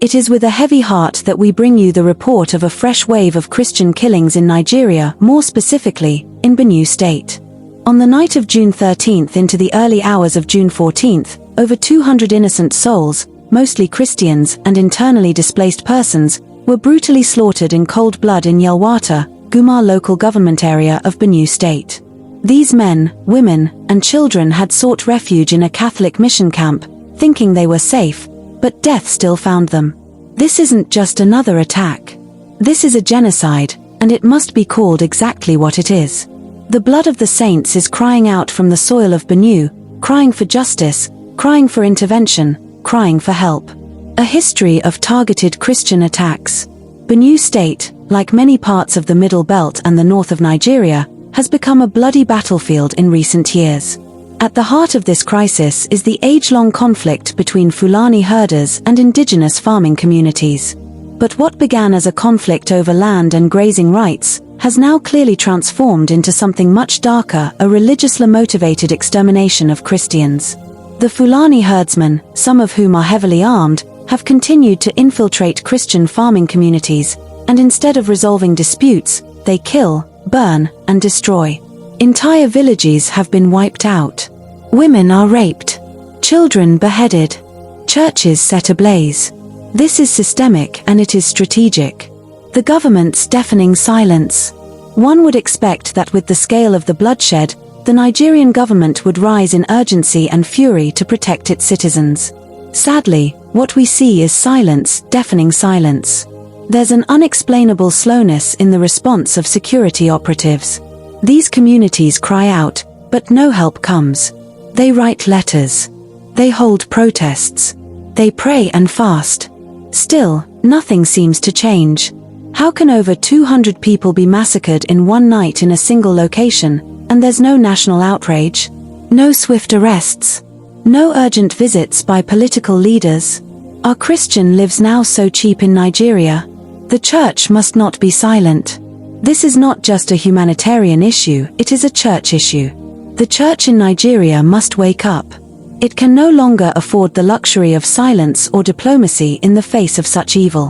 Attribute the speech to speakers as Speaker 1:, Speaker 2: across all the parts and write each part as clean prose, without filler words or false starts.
Speaker 1: It is with a heavy heart that we bring you the report of a fresh wave of Christian killings in Nigeria, more specifically, in Benue State. On the night of June 13th into the early hours of June 14th, over 200 innocent souls, mostly Christians and internally displaced persons, were brutally slaughtered in cold blood in Yelwata, Guma local government area of Benue State. These men, women, and children had sought refuge in a Catholic mission camp, thinking they were safe, but death still found them. This isn't just another attack. This is a genocide, and it must be called exactly what it is. The blood of the saints is crying out from the soil of Benue, crying for justice, crying for intervention, crying for help. A history of targeted Christian attacks. Benue State, like many parts of the Middle Belt and the north of Nigeria, has become a bloody battlefield in recent years. At the heart of this crisis is the age-long conflict between Fulani herders and indigenous farming communities. But what began as a conflict over land and grazing rights has now clearly transformed into something much darker, a religiously motivated extermination of Christians. The Fulani herdsmen, some of whom are heavily armed, have continued to infiltrate Christian farming communities, and instead of resolving disputes, they kill, burn, and destroy. Entire villages have been wiped out. Women are raped. Children beheaded. Churches set ablaze. This is systemic and it is strategic. The government's deafening silence. One would expect that with the scale of the bloodshed, the Nigerian government would rise in urgency and fury to protect its citizens. Sadly, what we see is silence, deafening silence. There's an unexplainable slowness in the response of security operatives. These communities cry out, but no help comes. They write letters. They hold protests. They pray and fast. Still, nothing seems to change. How can over 200 people be massacred in one night in a single location, and there's no national outrage? No swift arrests? No urgent visits by political leaders? Are Christian lives now so cheap in Nigeria? The church must not be silent. This is not just a humanitarian issue, it is a church issue. The church in Nigeria must wake up. It can no longer afford the luxury of silence or diplomacy in the face of such evil.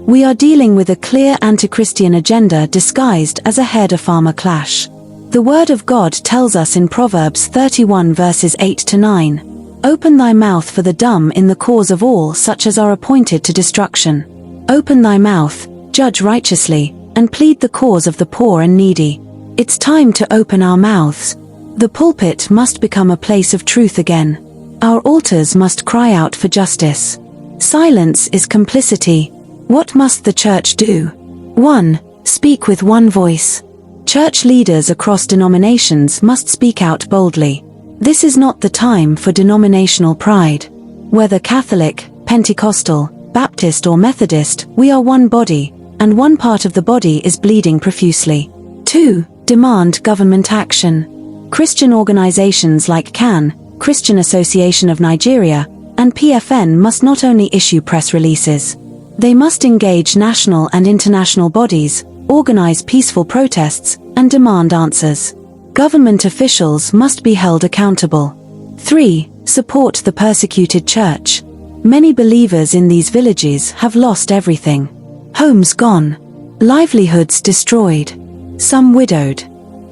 Speaker 1: We are dealing with a clear anti-Christian agenda disguised as a herder-farmer clash. The Word of God tells us in Proverbs 31 verses 8 to 9, "Open thy mouth for the dumb in the cause of all such as are appointed to destruction. Open thy mouth, judge righteously, and plead the cause of the poor and needy." It's time to open our mouths. The pulpit must become a place of truth again. Our altars must cry out for justice. Silence is complicity. What must the church do? 1. Speak with one voice. Church leaders across denominations must speak out boldly. This is not the time for denominational pride. Whether Catholic, Pentecostal, Baptist or Methodist, we are one body, and one part of the body is bleeding profusely. 2. Demand government action. Christian organizations like CAN, Christian Association of Nigeria, and PFN must not only issue press releases. They must engage national and international bodies, organize peaceful protests, and demand answers. Government officials must be held accountable. 3. Support the persecuted church. Many believers in these villages have lost everything. Homes gone. Livelihoods destroyed. Some widowed.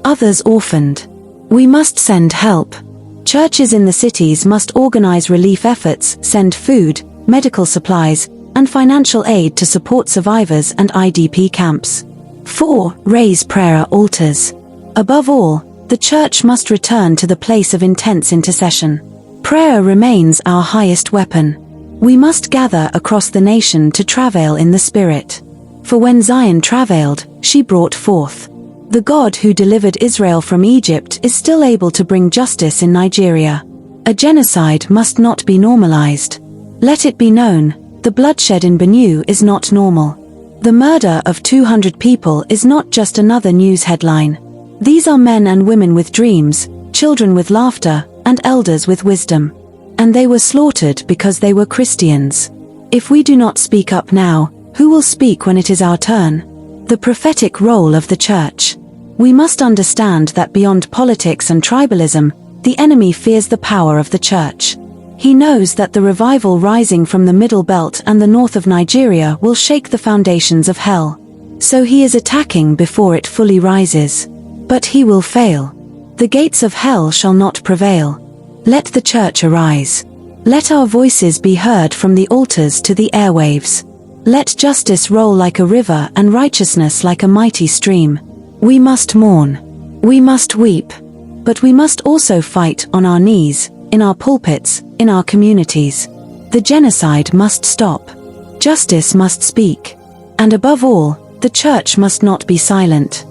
Speaker 1: Others orphaned. We must send help. Churches in the cities must organize relief efforts, send food, medical supplies, and financial aid to support survivors and IDP camps. 4. Raise prayer altars. Above all, the church must return to the place of intense intercession. Prayer remains our highest weapon. We must gather across the nation to travail in the Spirit. For when Zion travailed, she brought forth. The God who delivered Israel from Egypt is still able to bring justice in Nigeria. A genocide must not be normalized. Let it be known, the bloodshed in Benue is not normal. The murder of 200 people is not just another news headline. These are men and women with dreams, children with laughter, and elders with wisdom. And they were slaughtered because they were Christians. If we do not speak up now, who will speak when it is our turn? The prophetic role of the church. We must understand that beyond politics and tribalism, the enemy fears the power of the church. He knows that the revival rising from the Middle Belt and the north of Nigeria will shake the foundations of hell. So he is attacking before it fully rises. But he will fail. The gates of hell shall not prevail. Let the church arise. Let our voices be heard from the altars to the airwaves. Let justice roll like a river and righteousness like a mighty stream. We must mourn. We must weep. But we must also fight on our knees, in our pulpits, in our communities. The genocide must stop. Justice must speak. And above all, the church must not be silent.